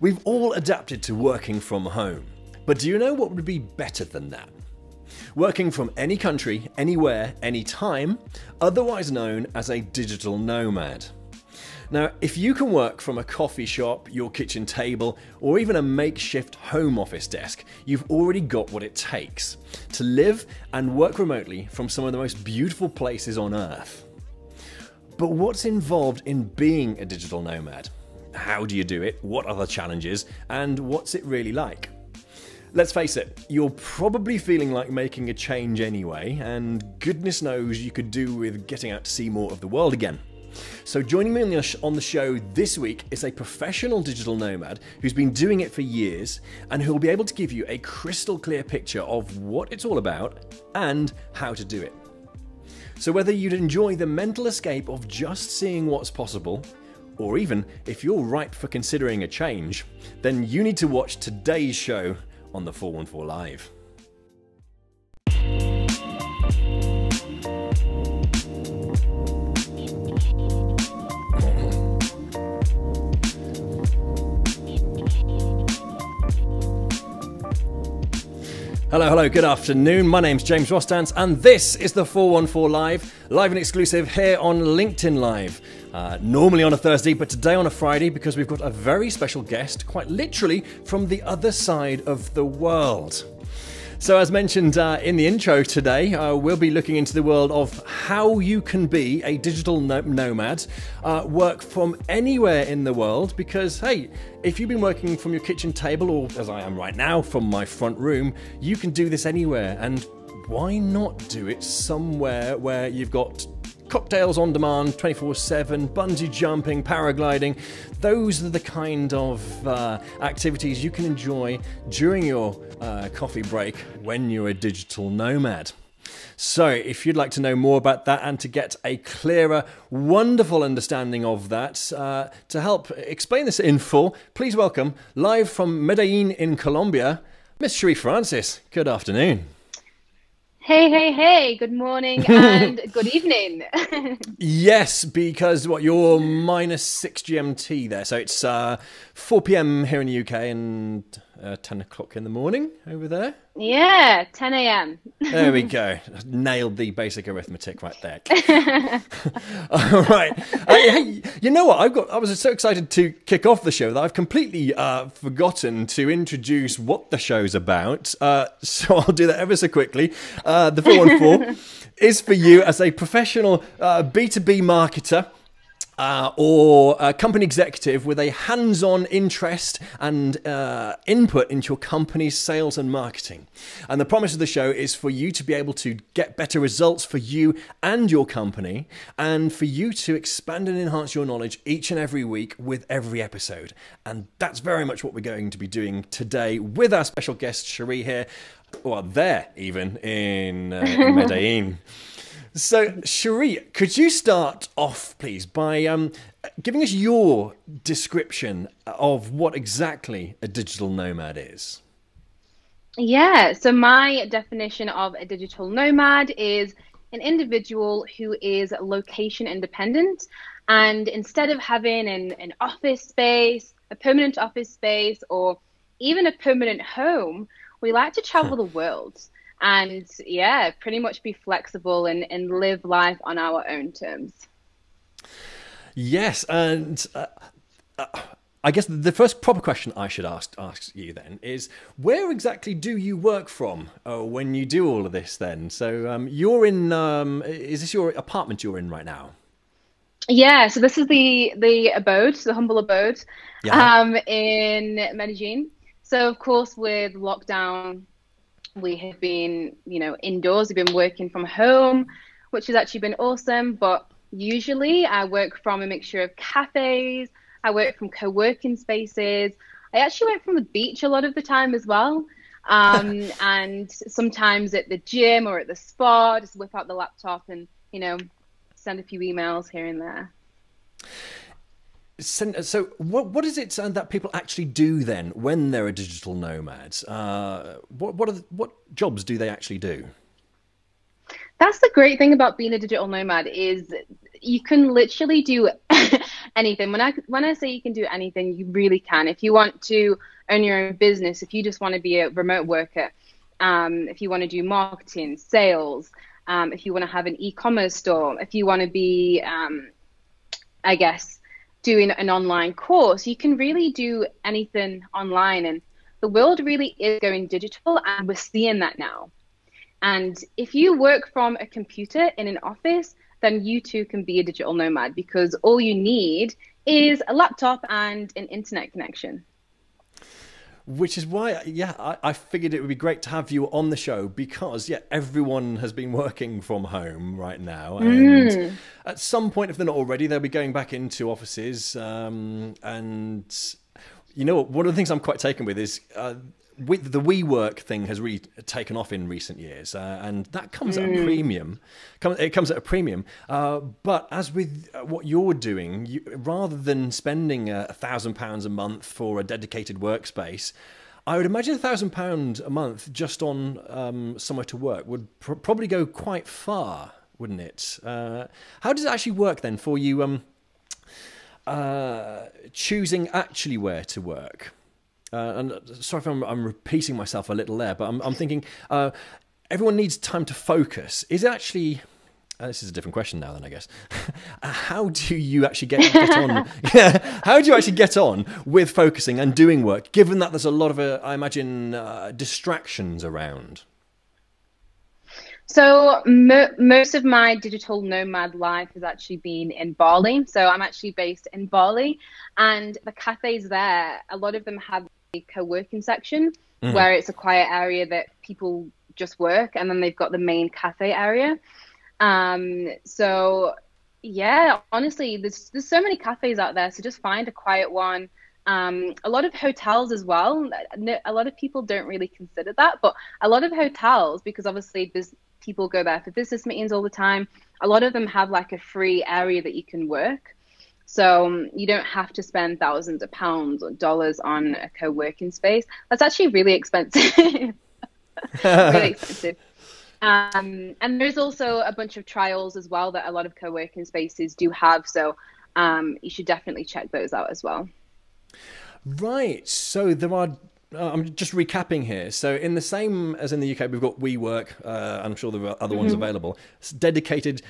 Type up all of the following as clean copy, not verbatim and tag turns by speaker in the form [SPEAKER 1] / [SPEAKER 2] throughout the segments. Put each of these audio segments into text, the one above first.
[SPEAKER 1] We've all adapted to working from home, but do you know what would be better than that? Working from any country, anywhere, anytime, otherwise known as a digital nomad. Now, if you can work from a coffee shop, your kitchen table, or even a makeshift home office desk, you've already got what it takes to live and work remotely from some of the most beautiful places on Earth. But what's involved in being a digital nomad? How do you do it? What are the challenges? And what's it really like? Let's face it, you're probably feeling like making a change anyway, and goodness knows you could do with getting out to see more of the world again. So joining me on the show this week is a professional digital nomad who's been doing it for years and who will be able to give you a crystal clear picture of what it's all about and how to do it. So whether you'd enjoy the mental escape of just seeing what's possible, or even if you're ripe for considering a change, then you need to watch today's show on the 414 Live. Hello, good afternoon. My name's James Rostance, and this is the 414 live and exclusive here on LinkedIn Live. Normally on a Thursday, but today on a Friday because we've got a very special guest, quite literally from the other side of the world. So as mentioned in the intro today, we'll be looking into the world of how you can be a digital nomad, work from anywhere in the world, because hey, if you've been working from your kitchen table, or as I am right now, from my front room, you can do this anywhere. And why not do it somewhere where you've got cocktails on demand, 24/7, bungee jumping, paragliding? Those are the kind of activities you can enjoy during your coffee break when you're a digital nomad. So if you'd like to know more about that and to get a clearer, wonderful understanding of that, to help explain this in full, please welcome, live from Medellin in Colombia, Miss Cherie Francis. Good afternoon.
[SPEAKER 2] Hey, good morning and good evening.
[SPEAKER 1] Yes, because you're -6 GMT there, so it's 4 p.m. here in the UK and 10 o'clock in the morning over there.
[SPEAKER 2] Yeah, 10 a.m.
[SPEAKER 1] There we go. Nailed the basic arithmetic right there. All right. Hey, you know what? I was so excited to kick off the show that I've completely forgotten to introduce what the show's about. So I'll do that ever so quickly. The 414 is for you as a professional B2B marketer, or a company executive with a hands-on interest and input into your company's sales and marketing. And the promise of the show is for you to be able to get better results for you and your company, and for you to expand and enhance your knowledge each and every week with every episode. And that's very much what we're going to be doing today with our special guest, Cherie, here, or there even, in Medellin. So, Cherie, could you start off, please, by giving us your description of what exactly a digital nomad is?
[SPEAKER 2] Yeah, so my definition of a digital nomad is an individual who is location independent, and instead of having an office space, a permanent office space, or even a permanent home, we like to travel the world. And yeah, pretty much be flexible and live life on our own terms.
[SPEAKER 1] Yes, and I guess the first proper question I should ask you then is, where exactly do you work from when you do all of this then? So you're in, is this your apartment you're in right now?
[SPEAKER 2] Yeah, so this is the abode, the humble abode, in Medellin. So of course with lockdown, we have been, indoors. We've been working from home, which has actually been awesome. But usually I work from a mixture of cafes. I work from co-working spaces. I actually work from the beach a lot of the time as well. And sometimes at the gym or at the spa, just whip out the laptop and, send a few emails here and there.
[SPEAKER 1] So what is it that people actually do then when they're a digital nomad? What jobs do they actually do?
[SPEAKER 2] That's the great thing about being a digital nomad is you can literally do anything. When I say you can do anything, you really can. If you want to own your own business, if you just want to be a remote worker, if you want to do marketing, sales, if you want to have an e-commerce store, if you want to be, I guess, doing an online course, you can really do anything online. And the world really is going digital, and we're seeing that now. And if you work from a computer in an office, then you too can be a digital nomad, because all you need is a laptop and an internet connection.
[SPEAKER 1] Which is why, I figured it would be great to have you on the show, because, everyone has been working from home right now. And at some point, if they're not already, they'll be going back into offices. And, you know, one of the things I'm quite taken with is the WeWork thing has really taken off in recent years. And that comes at a premium. It comes at a premium. But as with what you're doing, rather than spending £1,000 a month for a dedicated workspace, I would imagine £1,000 a month just on somewhere to work would probably go quite far, wouldn't it? How does it actually work then for you choosing actually where to work? And sorry if I'm repeating myself a little there, but I'm thinking everyone needs time to focus. Is it actually... this is a different question now, then, I guess. How do you actually get on? How do you actually get on with focusing and doing work, given that there's a lot of, I imagine, distractions around?
[SPEAKER 2] So most of my digital nomad life has actually been in Bali. So I'm actually based in Bali, and the cafes there, a lot of them have a co-working section where it's a quiet area that people just work, and then they've got the main cafe area. So yeah, honestly, there's so many cafes out there, so just find a quiet one. A lot of hotels as well. A lot of people don't really consider that, but a lot of hotels, because obviously people go there for business meetings all the time, a lot of them have like a free area that you can work. So you don't have to spend thousands of pounds or dollars on a co-working space. That's actually really expensive. Really expensive. And there's also a bunch of trials as well that a lot of co-working spaces do have. So you should definitely check those out as well. Right.
[SPEAKER 1] So there are, I'm just recapping here. So in the same as in the UK, we've got WeWork. I'm sure there are other ones available. Dedicated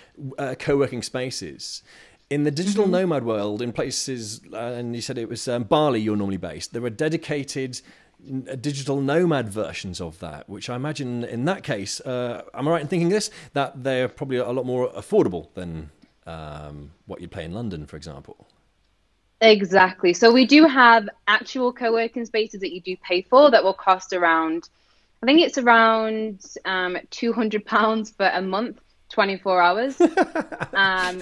[SPEAKER 1] co-working spaces. In the digital nomad world, in places, and you said it was Bali you're normally based, there are dedicated digital nomad versions of that, which I imagine in that case, am I right in thinking this, that they're probably a lot more affordable than what you'd pay in London, for example?
[SPEAKER 2] Exactly. So we do have actual co-working spaces that you do pay for that will cost around, I think it's around £200 for a month, 24 hours,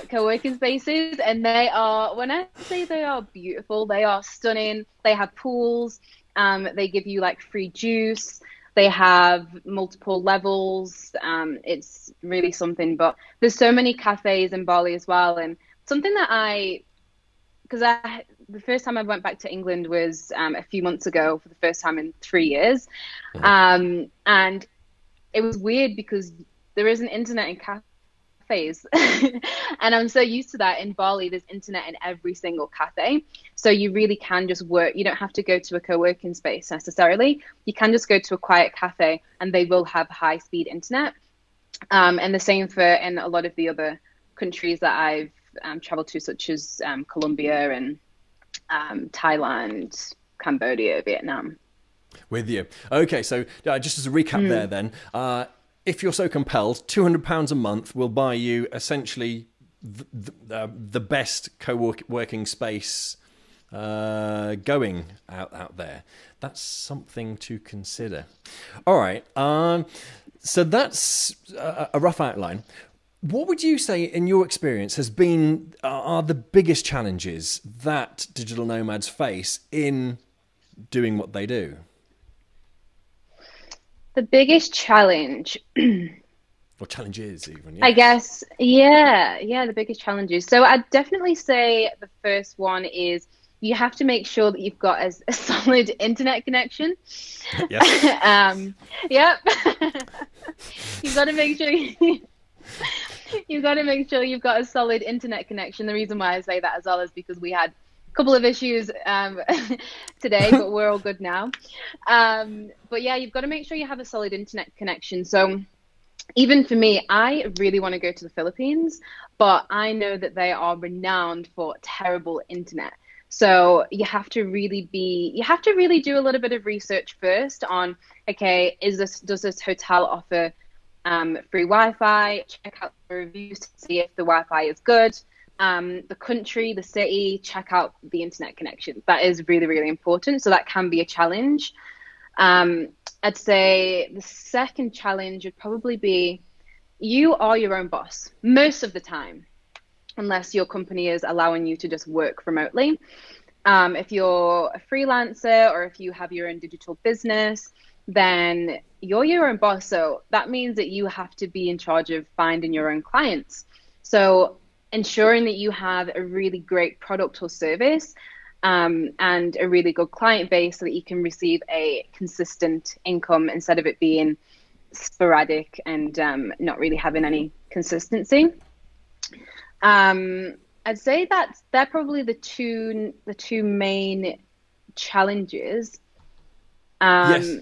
[SPEAKER 2] co-working spaces. And they are, when I say they are beautiful, they are stunning. They have pools. They give you like free juice. They have multiple levels. It's really something. But there's so many cafes in Bali as well. And something that the first time I went back to England was a few months ago for the first time in 3 years. And it was weird because there isn't internet in cafes. And I'm so used to that. In Bali, there's internet in every single cafe. So you really can just work. You don't have to go to a co-working space necessarily. You can just go to a quiet cafe and they will have high-speed internet. And the same in a lot of the other countries that I've traveled to, such as Colombia and Thailand, Cambodia, Vietnam.
[SPEAKER 1] With you. Okay, so just as a recap there then, if you're so compelled, £200 a month will buy you essentially the best co-working space going out there. That's something to consider. All right, so that's a rough outline. What would you say, in your experience, are the biggest challenges that digital nomads face in doing what they do?
[SPEAKER 2] The biggest challenge,
[SPEAKER 1] or challenges even,
[SPEAKER 2] I guess, the biggest challenges. So I'd definitely say the first one is you have to make sure that you've got a solid internet connection.
[SPEAKER 1] Yes.
[SPEAKER 2] Yep. You've got to make sure You've got to make sure you've got a solid internet connection. The reason why I say that as well is because we had a couple of issues today, but we're all good now. But yeah, you've got to make sure you have a solid internet connection. So even for me, I really want to go to the Philippines, but I know that they are renowned for terrible internet. So you have to really do a little bit of research first on, okay, does this hotel offer free Wi-Fi? Check out the reviews to see if the Wi-Fi is good. The country, the city, check out the internet connection. That is really, really important. So that can be a challenge. I'd say the second challenge would probably be you are your own boss most of the time, unless your company is allowing you to just work remotely. If you're a freelancer or if you have your own digital business, then you're your own boss. So that means that you have to be in charge of finding your own clients. So ensuring that you have a really great product or service and a really good client base so that you can receive a consistent income instead of it being sporadic and not really having any consistency. I'd say that they're probably the two main challenges.
[SPEAKER 1] Yes.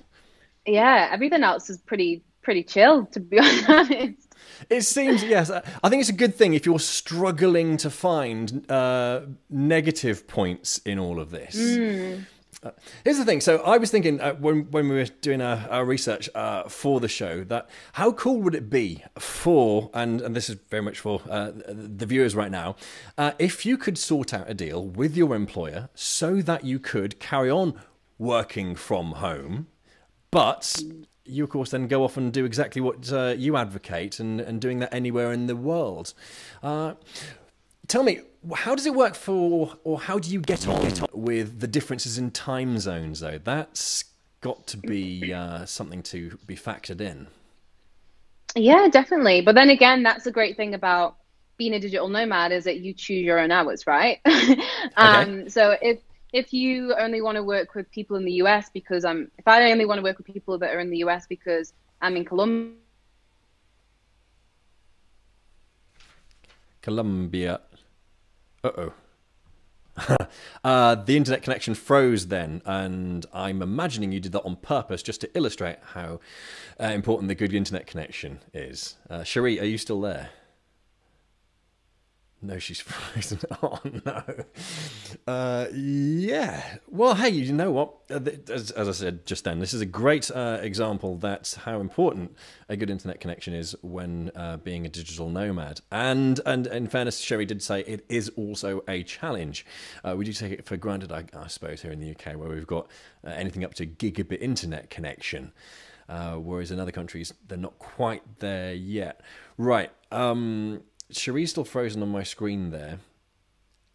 [SPEAKER 2] Yeah, everything else is pretty chill, to be honest.
[SPEAKER 1] It seems, yes. I think it's a good thing if you're struggling to find negative points in all of this. Here's the thing. So I was thinking when we were doing our research for the show, that how cool would it be for, and this is very much for the viewers right now, if you could sort out a deal with your employer so that you could carry on working from home, but you, of course, then go off and do exactly what you advocate and doing that anywhere in the world. Tell me, how does it work or how do you get on with the differences in time zones, though? That's got to be something to be factored in.
[SPEAKER 2] Yeah, definitely. But then again, that's a great thing about being a digital nomad is that you choose your own hours, right?
[SPEAKER 1] Okay.
[SPEAKER 2] So if you only want to work with people in the US because if I only want to work with people that are in the US because I'm in
[SPEAKER 1] Colombia. Uh-oh. The internet connection froze then, and I'm imagining you did that on purpose just to illustrate how important the good internet connection is. Cherie, are you still there? No, she's frozen. Oh, no. Yeah. Well, hey, you know what? As I said just then, this is a great example that's how important a good internet connection is when being a digital nomad. And in fairness, Cherie did say it is also a challenge. We do take it for granted, I suppose, here in the UK, where we've got anything up to gigabit internet connection. Whereas in other countries, they're not quite there yet. Right. Cherie's still frozen on my screen there.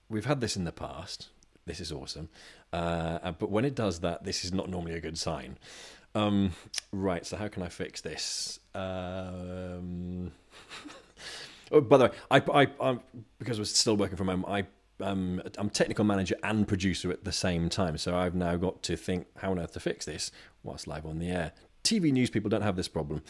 [SPEAKER 1] We've had this in the past. This is awesome. But when it does that, this is not normally a good sign. Right, so how can I fix this? Oh, by the way, I'm because we're still working from home, I'm technical manager and producer at the same time. So I've now got to think how on earth to fix this whilst live on the air. TV news people don't have this problem.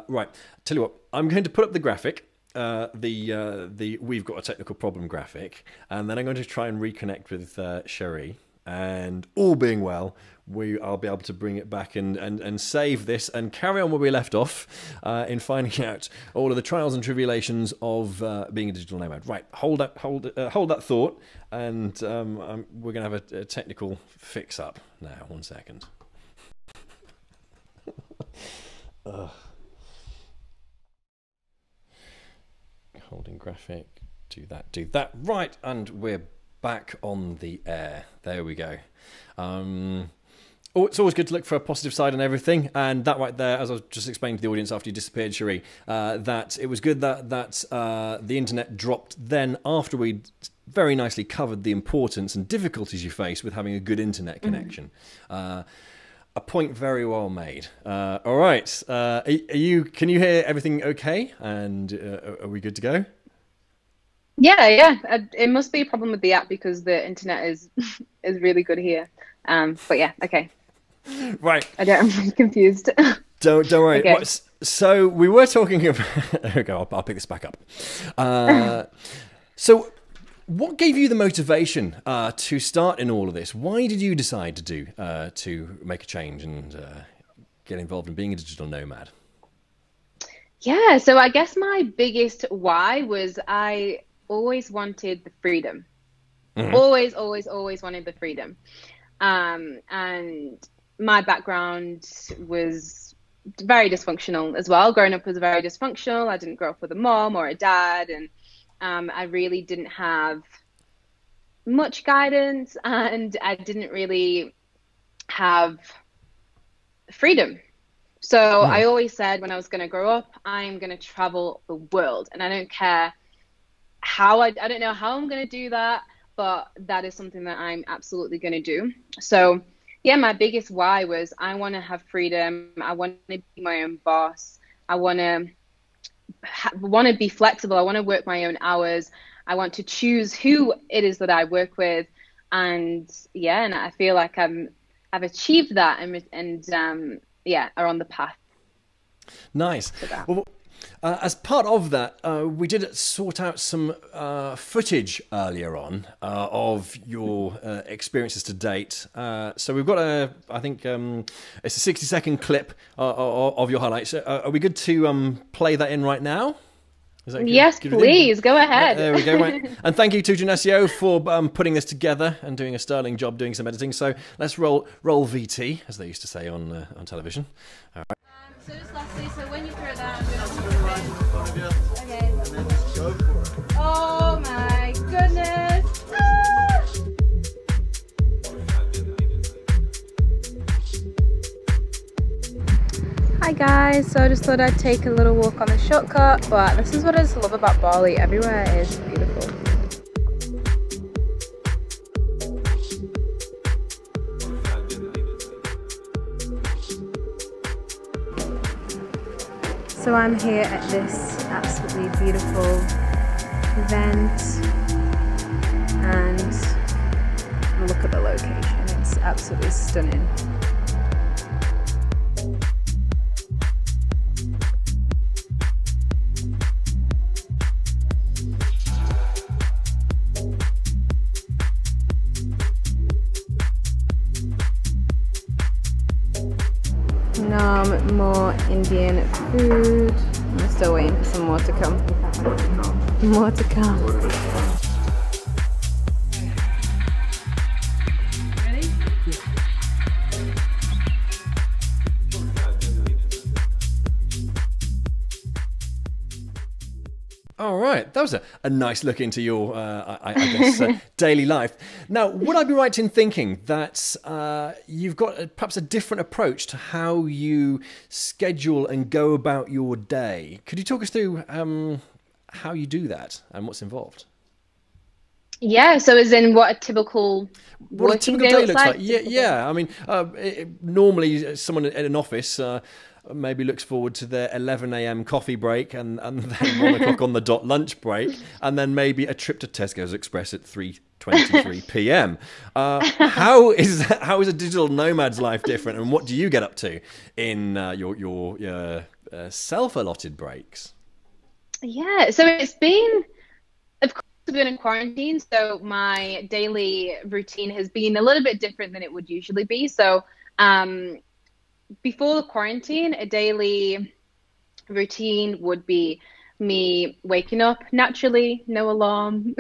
[SPEAKER 1] Right, tell you what, I'm going to put up the graphic. The we've got a technical problem graphic, and then I'm going to try and reconnect with Cherie, and all being well, I'll be able to bring it back and save this and carry on where we left off in finding out all of the trials and tribulations of being a digital nomad. Right, hold that thought, and we're going to have a technical fix up now. 1 second. Holding graphic, do that. Right, and we're back on the air. There we go. It's always good to look for a positive side on everything, and that right there, as I was just explaining to the audience after you disappeared, Cherie, that it was good that the internet dropped then after we'd very nicely covered the importance and difficulties you face with having a good internet connection. A point very well made. All right. Can you hear everything okay? And are we good to go?
[SPEAKER 2] Yeah. It must be a problem with the app because the internet is really good here. But yeah, okay.
[SPEAKER 1] Right.
[SPEAKER 2] I'm confused.
[SPEAKER 1] Don't worry.
[SPEAKER 2] Okay.
[SPEAKER 1] So we were talking about. There we go. I'll pick this back up. So, what gave you the motivation to start in all of this? Why did you decide to make a change and get involved in being a digital nomad?
[SPEAKER 2] Yeah, so I guess my biggest why was I always wanted the freedom.
[SPEAKER 1] Mm-hmm.
[SPEAKER 2] Always wanted the freedom. And my background was very dysfunctional as well. Growing up was very dysfunctional. I didn't grow up with a mom or a dad, and I really didn't have much guidance, and I didn't really have freedom. So I always said when I was going to grow up, I'm going to travel the world, and I don't care how I don't know how I'm going to do that, but that is something that I'm absolutely going to do. So yeah, my biggest why was I want to have freedom. I want to be my own boss. I want to be flexible. I want to work my own hours. I want to choose who it is that I work with. And yeah, and I feel like I've achieved that and yeah, are on the path.
[SPEAKER 1] Nice. Well, as part of that, we did sort out some footage earlier on of your experiences to date. So we've got I think it's a 60-second clip of your highlights. Are we good to play that in right now? Is that good?
[SPEAKER 2] Yes, please. Go ahead.
[SPEAKER 1] There we go. Right. And thank you to Genesio for putting this together and doing a sterling job doing some editing. So let's roll VT, as they used to say on television. All right.
[SPEAKER 3] So just lastly, so when you throw that,
[SPEAKER 4] Okay.
[SPEAKER 3] okay.
[SPEAKER 4] And then just go for it.
[SPEAKER 3] Oh my goodness! Ah! Hi guys, so I just thought I'd take a little walk on the shortcut, but this is what I just love about Bali. Everywhere is beautiful. So I'm here at this absolutely beautiful event, and look at the location, it's absolutely stunning. More Indian food. I'm still waiting for some more to come. More to come. Ready?
[SPEAKER 1] All right, that was a nice look into your, I guess, daily life. Now, would I be right in thinking that you've got perhaps a different approach to how you schedule and go about your day? Could you talk us through how you do that and what's involved?
[SPEAKER 2] Yeah, so as in what a typical working day looks like?
[SPEAKER 1] Yeah. I mean, normally someone at an office maybe looks forward to their 11 a.m. coffee break and then 1 o'clock on the dot lunch break, and then maybe a trip to Tesco's Express at 3:23 p.m. How is a digital nomad's life different, and what do you get up to in your self-allotted breaks?
[SPEAKER 2] Yeah, so it's been, of course, I've been in quarantine, so my daily routine has been a little bit different than it would usually be. So before the quarantine, a daily routine would be me waking up naturally, no alarm,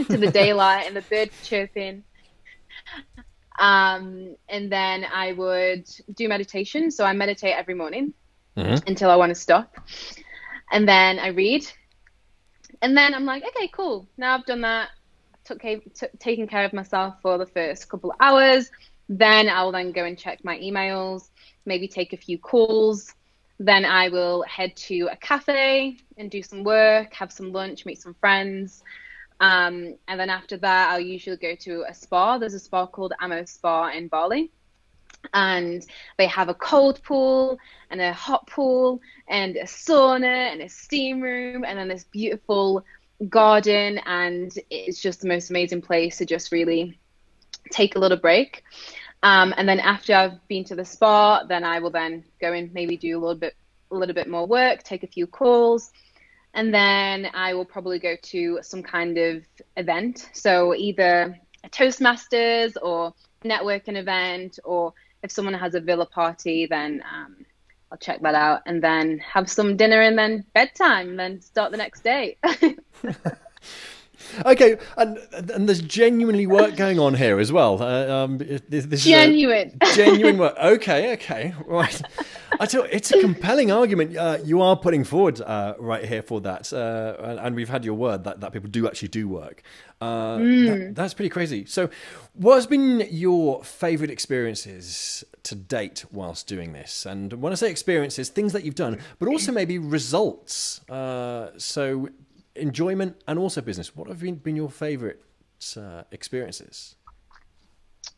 [SPEAKER 2] to the daylight and the birds chirping. And then I would do meditation. So I meditate every morning until I want to stop. And then I read. And then I'm like, okay, cool. Now I've done that, taken care of myself for the first couple of hours. Then I'll then go and check my emails, maybe take a few calls. Then I will head to a cafe and do some work, have some lunch, meet some friends. And then after that, I'll usually go to a spa. There's a spa called Amo Spa in Bali. And they have a cold pool and a hot pool and a sauna and a steam room and then this beautiful garden. And it's just the most amazing place to just really take a little break. And then after I've been to the spa, then I will then go and maybe do a little bit more work, take a few calls, and then I will probably go to some kind of event. So either a Toastmasters or networking event, or if someone has a villa party, then I'll check that out and then have some dinner and then bedtime and then start the next day.
[SPEAKER 1] Okay, and there's genuinely work going on here as well. This
[SPEAKER 2] Genuine.
[SPEAKER 1] Genuine work. Okay, right. I tell you, it's a compelling argument you are putting forward right here for that. And we've had your word that people do actually do work. That's pretty crazy. So what has been your favorite experiences to date whilst doing this? And when I say experiences, things that you've done, but also maybe results. So enjoyment and also business. What have been your favorite experiences?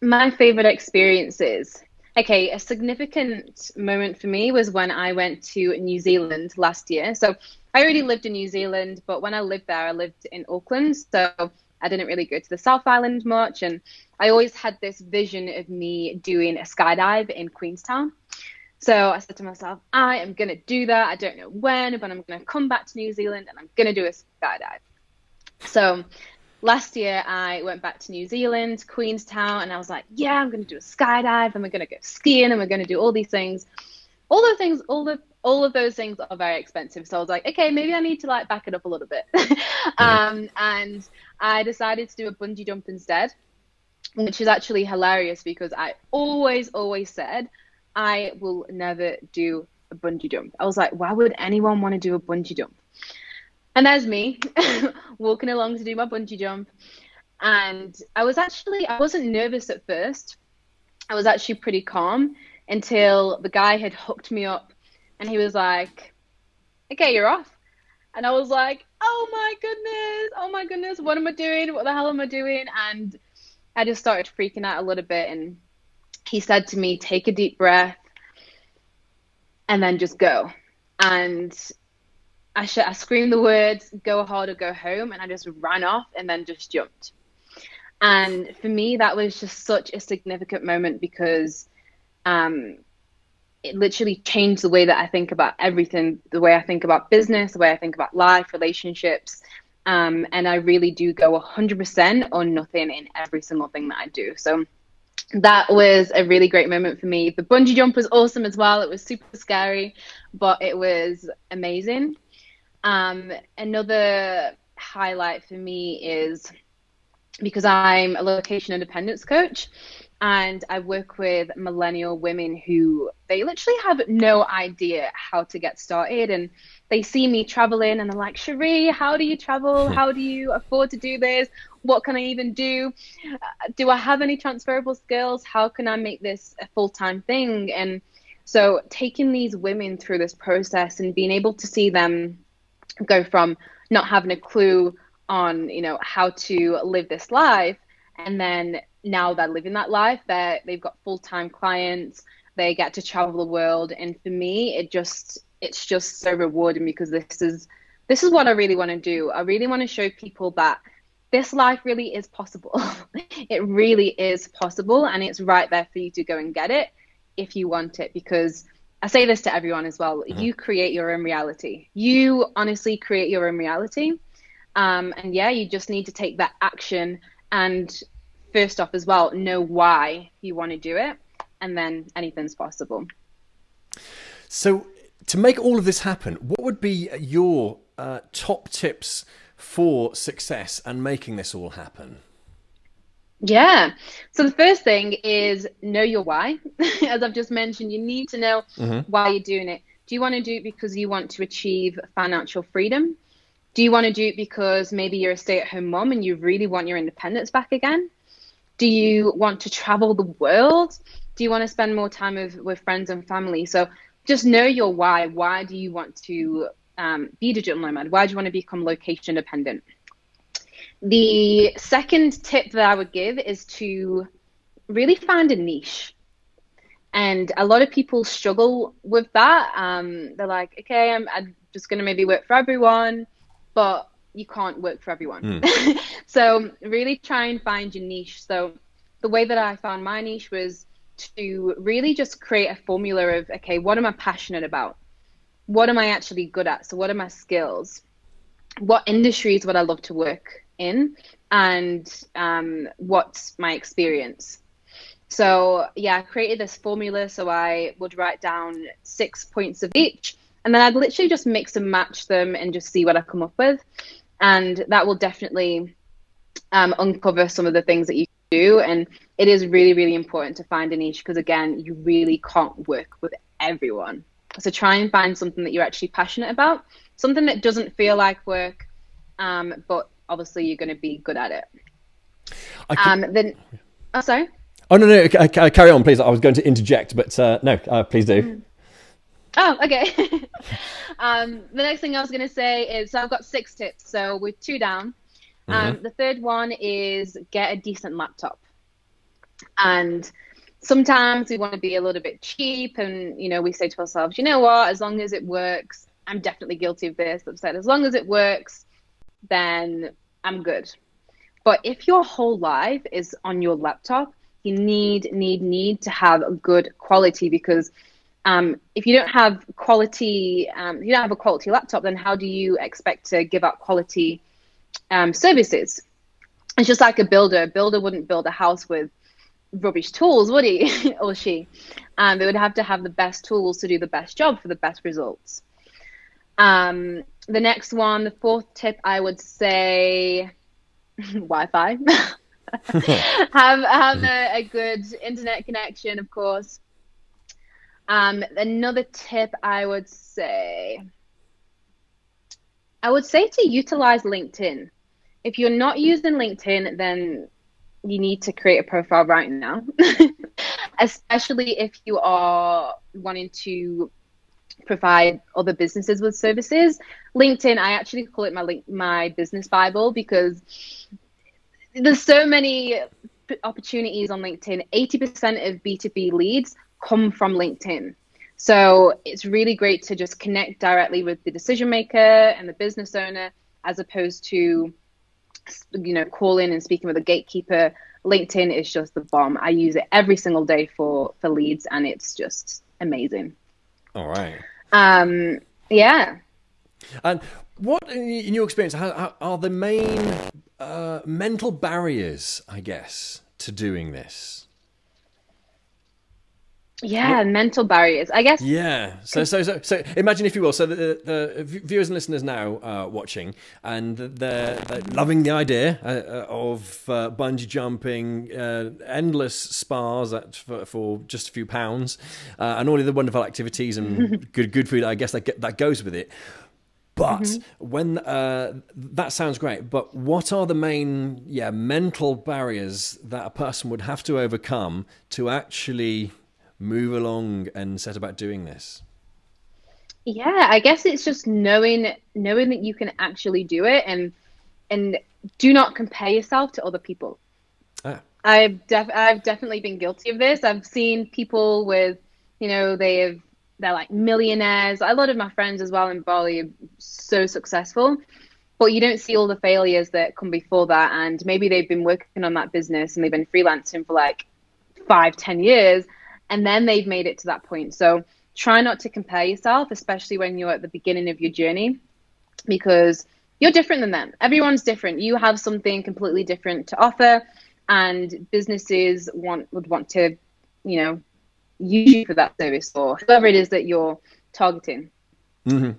[SPEAKER 2] My favorite experiences. Okay, a significant moment for me was when I went to New Zealand last year. So I already lived in New Zealand, but when I lived there, I lived in Auckland. So I didn't really go to the South Island much. And I always had this vision of me doing a skydive in Queenstown. So I said to myself, I am going to do that. I don't know when, but I'm going to come back to New Zealand and I'm going to do a skydive. So last year I went back to New Zealand, Queenstown, and I was like, yeah, I'm going to do a skydive and we're going to go skiing and we're going to do all these things. All of those things are very expensive. So I was like, okay, maybe I need to like back it up a little bit. And I decided to do a bungee jump instead, which is actually hilarious because I always said, I will never do a bungee jump. I was like, why would anyone want to do a bungee jump? And there's me walking along to do my bungee jump. And I wasn't nervous at first. I was actually pretty calm until the guy had hooked me up and he was like, okay, you're off. And I was like, oh my goodness, what am I doing? What the hell am I doing? And I just started freaking out a little bit. And he said to me, take a deep breath and then just go. And I screamed the words, go hard or go home. And I just ran off and then just jumped. And for me, that was just such a significant moment because it literally changed the way that I think about everything, the way I think about business, the way I think about life, relationships. And I really do go 100% or nothing in every single thing that I do. So that was a really great moment for me. The bungee jump was awesome as well. It was super scary, but it was amazing. Another highlight for me is because I'm a location independence coach and I work with millennial women who they literally have no idea how to get started, and they see me traveling and they're like, Cherie, how do you travel? How do you afford to do this? What can I even do? Do I have any transferable skills? How can I make this a full-time thing? And so taking these women through this process and being able to see them go from not having a clue on, how to live this life, and then now they're living that life, they've got full-time clients, they get to travel the world. And for me, it's just so rewarding because this is what I really want to do. I really want to show people that this life really is possible. It really is possible, and it's right there for you to go and get it if you want it. Because I say this to everyone as well, you create your own reality. You honestly create your own reality. And yeah, you just need to take that action and first off as well, know why you want to do it, and then anything's possible.
[SPEAKER 1] So to make all of this happen, what would be your top tips for success and making this all happen?
[SPEAKER 2] Yeah. So the first thing is know your why. As I've just mentioned, you need to know why you're doing it. Do you want to do it because you want to achieve financial freedom? Do you want to do it because maybe you're a stay-at-home mom and you really want your independence back again? Do you want to travel the world? Do you want to spend more time with friends and family? So just know your why. Why do you want to be a digital nomad? Why do you want to become location independent? The second tip that I would give is to really find a niche. And a lot of people struggle with that. They're like, okay, I'm just going to maybe work for everyone, but you can't work for everyone. So really try and find your niche. So the way that I found my niche was to really just create a formula of, okay, what am I passionate about? What am I actually good at? So what are my skills? What industries would I love to work in? And what's my experience? So yeah, I created this formula. So I would write down 6 points of each, and then I'd literally just mix and match them and just see what I come up with. And that will definitely uncover some of the things that you do. And it is really, really important to find a niche, because again, you really can't work with everyone. So try and find something that you're actually passionate about, something that doesn't feel like work, but obviously you're going to be good at it. Sorry.
[SPEAKER 1] Oh, no, carry on, please. I was going to interject, but no, please do.
[SPEAKER 2] Oh, okay. The next thing I was going to say is, so I've got 6 tips. So we're 2 down. The third one is get a decent laptop. And sometimes we want to be a little bit cheap, and, you know, we say to ourselves, you know what, as long as it works, I'm definitely guilty of this. I've said, as long as it works, then I'm good. But if your whole life is on your laptop, you need to have good quality, because if you don't have quality, if you don't have a quality laptop, then how do you expect to give out quality services? It's just like a builder. A builder wouldn't build a house with rubbish tools, would he or she? They would have to have the best tools to do the best job for the best results. The next one, the 4th tip, I would say Wi-Fi. have a good internet connection, of course. Another tip I would say to utilize LinkedIn. If you're not using LinkedIn, then you need to create a profile right now, especially if you are wanting to provide other businesses with services. LinkedIn, I actually call it my business Bible, because there's so many opportunities on LinkedIn. 80% of B2B leads come from LinkedIn. So it's really great to just connect directly with the decision maker and the business owner, as opposed to, you know, calling and speaking with a gatekeeper. LinkedIn is just the bomb. I use it every single day for leads, and it's just amazing.
[SPEAKER 1] All right.
[SPEAKER 2] Yeah.
[SPEAKER 1] And what, in your experience, how are the main mental barriers, I guess, to doing this?
[SPEAKER 2] Yeah, mental barriers, I guess.
[SPEAKER 1] Yeah. So imagine, if you will, so the viewers and listeners now watching, and they're loving the idea of bungee jumping, endless spas for just a few pounds, and all of the wonderful activities and good food, I guess, that goes with it. But when that sounds great, but what are the main mental barriers that a person would have to overcome to actually move along and set about doing this?
[SPEAKER 2] Yeah, I guess it's just knowing that you can actually do it, and do not compare yourself to other people. I've definitely been guilty of this. I've seen people with, you know, they're like millionaires. A lot of my friends as well in Bali are so successful, but you don't see all the failures that come before that. And maybe they've been working on that business and they've been freelancing for like 5-10 years, and then they've made it to that point. So try not to compare yourself, especially when you're at the beginning of your journey, because you're different than them. Everyone's different. You have something completely different to offer, and businesses would want to, you know, use you for that service, or whoever it is that you're targeting. So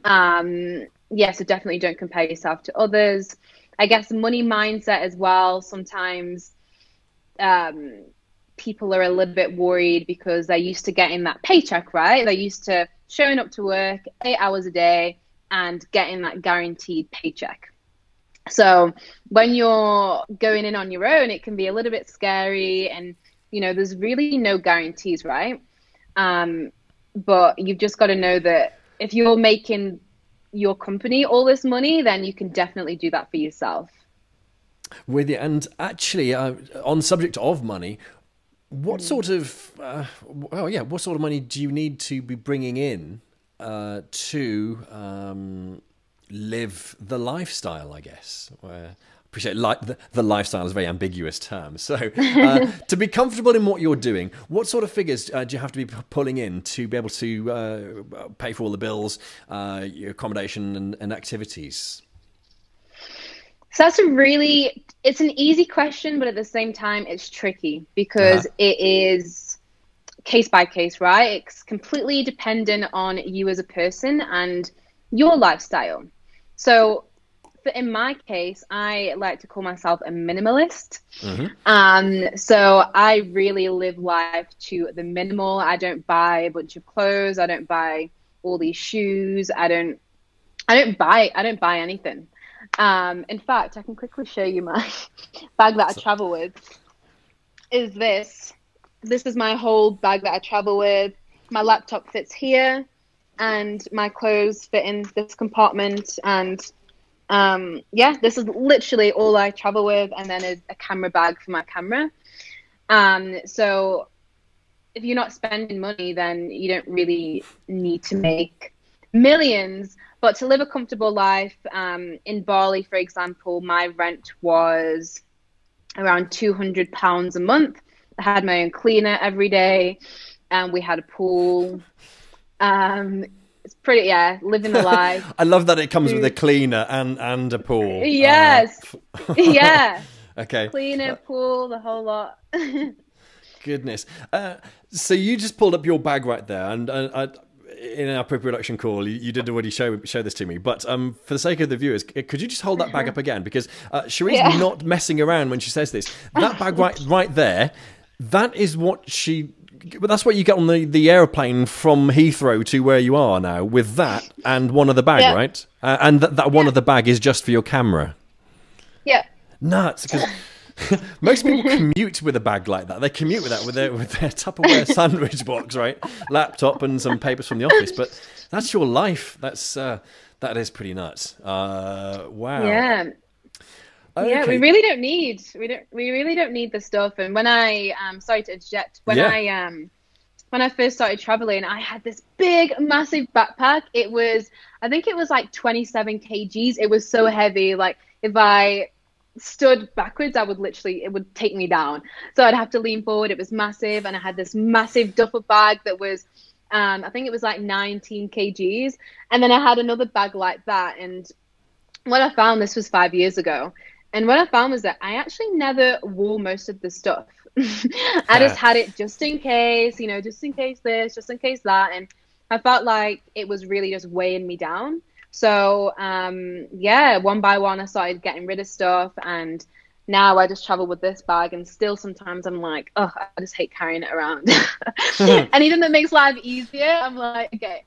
[SPEAKER 2] definitely don't compare yourself to others. I guess money mindset as well. Sometimes people are a little bit worried because they're used to getting that paycheck, right? They're used to showing up to work 8 hours a day and getting that guaranteed paycheck. So when you're going in on your own, it can be a little bit scary, and, you know, there's really no guarantees, right? But you've just got to know that if you're making your company all this money, then you can definitely do that for yourself.
[SPEAKER 1] With you. And actually, on the subject of money, what sort of what sort of money do you need to be bringing in to live the lifestyle, I guess? Appreciate the lifestyle is a very ambiguous term. So to be comfortable in what you're doing, what sort of figures do you have to be pulling in to be able to pay for all the bills, your accommodation and activities?
[SPEAKER 2] So that's it's an easy question, but at the same time, it's tricky because it is case by case, right? It's completely dependent on you as a person and your lifestyle. So in my case, I like to call myself a minimalist. So I really live life to the minimal. I don't buy a bunch of clothes. I don't buy all these shoes. I don't buy anything. In fact, I can quickly show you my bag that I travel with. This is my whole bag that I travel with. My laptop fits here, and my clothes fit in this compartment. And this is literally all I travel with, and then a camera bag for my camera. So if you're not spending money, then you don't really need to make millions. But to live a comfortable life, in Bali, for example, my rent was around £200 a month. I had my own cleaner every day, and we had a pool. It's pretty, living the life.
[SPEAKER 1] I love that it comes with a cleaner and a pool.
[SPEAKER 2] Yes. Yeah.
[SPEAKER 1] Okay.
[SPEAKER 2] Cleaner, pool, the whole lot.
[SPEAKER 1] Goodness. So you just pulled up your bag right there, and in our pre-production call, you did already show this to me. But for the sake of the viewers, could you just hold that bag up again? Because Cherie's not messing around when she says this. That bag right there, that is what she... But that's what you get on the airplane from Heathrow to where you are now, with that and one other bag, right? And that one other bag is just for your camera.
[SPEAKER 2] Yeah.
[SPEAKER 1] Nuts, because most people commute with a bag like that. They commute with that with their Tupperware sandwich box, right? Laptop and some papers from the office. But that's your life. That is pretty nuts. Wow.
[SPEAKER 2] Yeah. Okay. Yeah, we really don't need the stuff. And when I sorry to interject, when I first started traveling, I had this big, massive backpack. I think it was like 27 kgs. It was so heavy. Like if I stood backwards, it would take me down. So I'd have to lean forward. It was massive, and I had this massive duffel bag that was, I think it was like 19 kgs. And then I had another bag like that. And what I found, this was 5 years ago. And what I found was that I actually never wore most of the stuff. I just had it just in case, just in case this, just in case that. And I felt like it was really just weighing me down. So, one by one, I started getting rid of stuff. And now I just travel with this bag. And still sometimes I'm like, oh, I just hate carrying it around. And even though it makes life easier, I'm like, okay.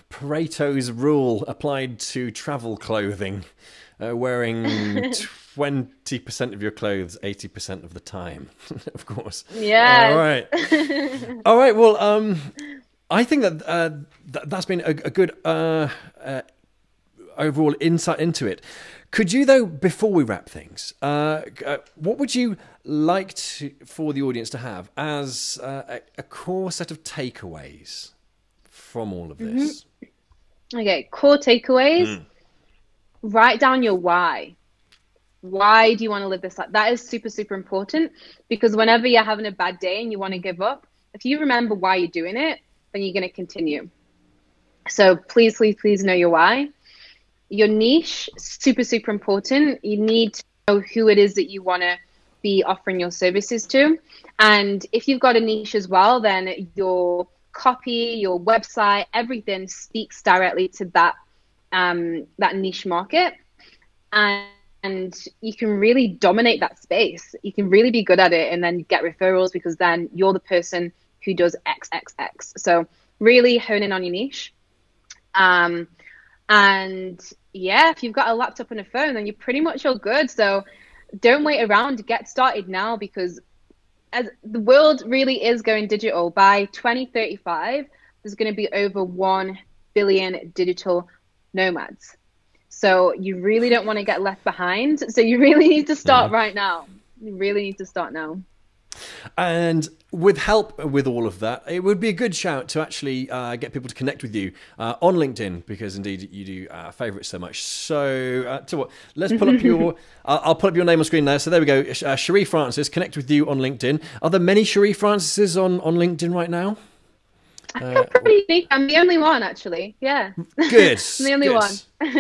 [SPEAKER 1] Pareto's rule applied to travel clothing, wearing 20% of your clothes 80% of the time, of course.
[SPEAKER 2] Yeah.
[SPEAKER 1] All right. All right. Well, I think that's been a good overall insight into it. Could you, though, before we wrap things, what would you like for the audience to have as a core set of takeaways from all of this?
[SPEAKER 2] Okay, core takeaways. Write down your why. Why do you want to live this life? That is super, super important, because whenever you're having a bad day and you want to give up, if you remember why you're doing it, then you're going to continue. So please, please, please know your why. Your niche, super, super important. You need to know who it is that you want to be offering your services to. And if you've got a niche as well, then your copy, your website, everything speaks directly to that niche market, and you can really dominate that space. You can really be good at it, and then get referrals, because then you're the person who does XXX. So really hone in on your niche. And if you've got a laptop and a phone, then you're pretty much all good. So don't wait around, get started now, because as the world really is going digital. By 2035, there's going to be over 1 billion digital nomads. So you really don't want to get left behind. So you really need to start right now. You really need to start now.
[SPEAKER 1] And with help with all of that, it would be a good shout to actually get people to connect with you on LinkedIn, because indeed you do favourite so much. So, to what? Let's pull up your. I'll pull up your name on screen there. So there we go. Cherie Francis, connect with you on LinkedIn. Are there many Cherie Francises on LinkedIn right now?
[SPEAKER 2] I feel pretty unique. I'm the only one, actually. Yeah.
[SPEAKER 1] Good.
[SPEAKER 2] I'm the only one.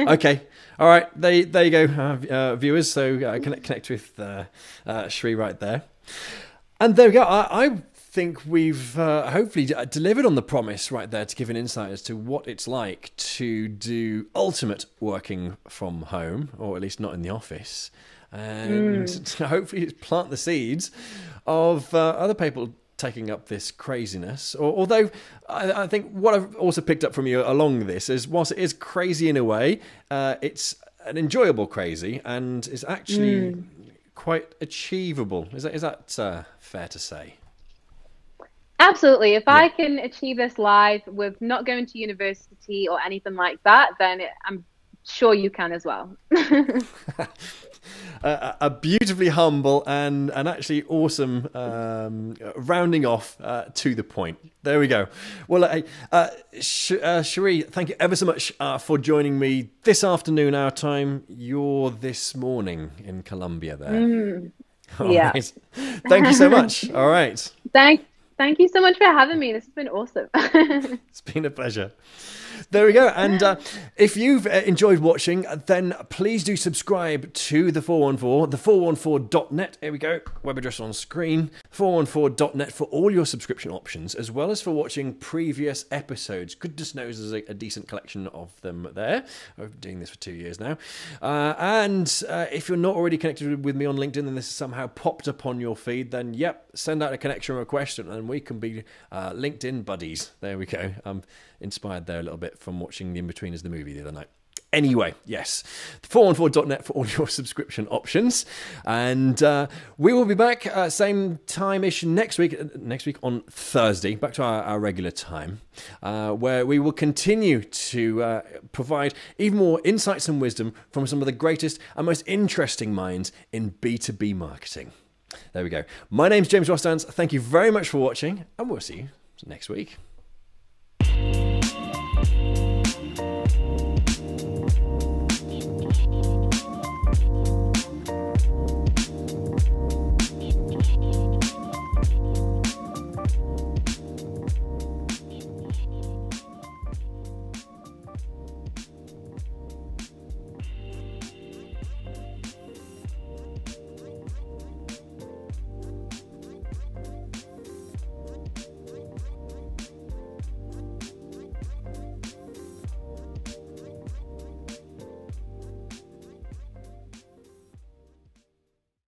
[SPEAKER 1] Okay. All right. There you go, viewers. So connect with Cherie right there. And there we go. I think we've hopefully delivered on the promise right there to give an insight as to what it's like to do ultimate working from home, or at least not in the office. And hopefully plant the seeds of other people taking up this craziness. Although I think what I've also picked up from you along this is, whilst it is crazy in a way, it's an enjoyable crazy, and is actually quite achievable. Is that fair to say?
[SPEAKER 2] Absolutely. If I can achieve this live with not going to university or anything like that, then I'm sure you can as well.
[SPEAKER 1] A beautifully humble and actually awesome rounding off to the point. There we go. Well, Cherie, thank you ever so much for joining me this afternoon, our time. You're this morning in Colombia there.
[SPEAKER 2] Yeah.
[SPEAKER 1] Right. Thank you so much. All right.
[SPEAKER 2] Thank you so much for having me. This has been awesome.
[SPEAKER 1] It's been a pleasure. There we go. And if you've enjoyed watching, then please do subscribe to the 414, the 414.net. Here we go. Web address on screen. 414.net for all your subscription options, as well as for watching previous episodes. Goodness knows there's a decent collection of them there. I've been doing this for 2 years now. And if you're not already connected with me on LinkedIn and this has somehow popped up on your feed, then send out a connection request and we can be LinkedIn buddies. There we go. I'm inspired there a little bit from watching The In-Betweeners, the movie, the other night. Anyway, yes, 414.net for all your subscription options. And we will be back same time-ish next week on Thursday, back to our regular time, where we will continue to provide even more insights and wisdom from some of the greatest and most interesting minds in B2B marketing. There we go. My name's James Rostans. Thank you very much for watching, and we'll see you next week.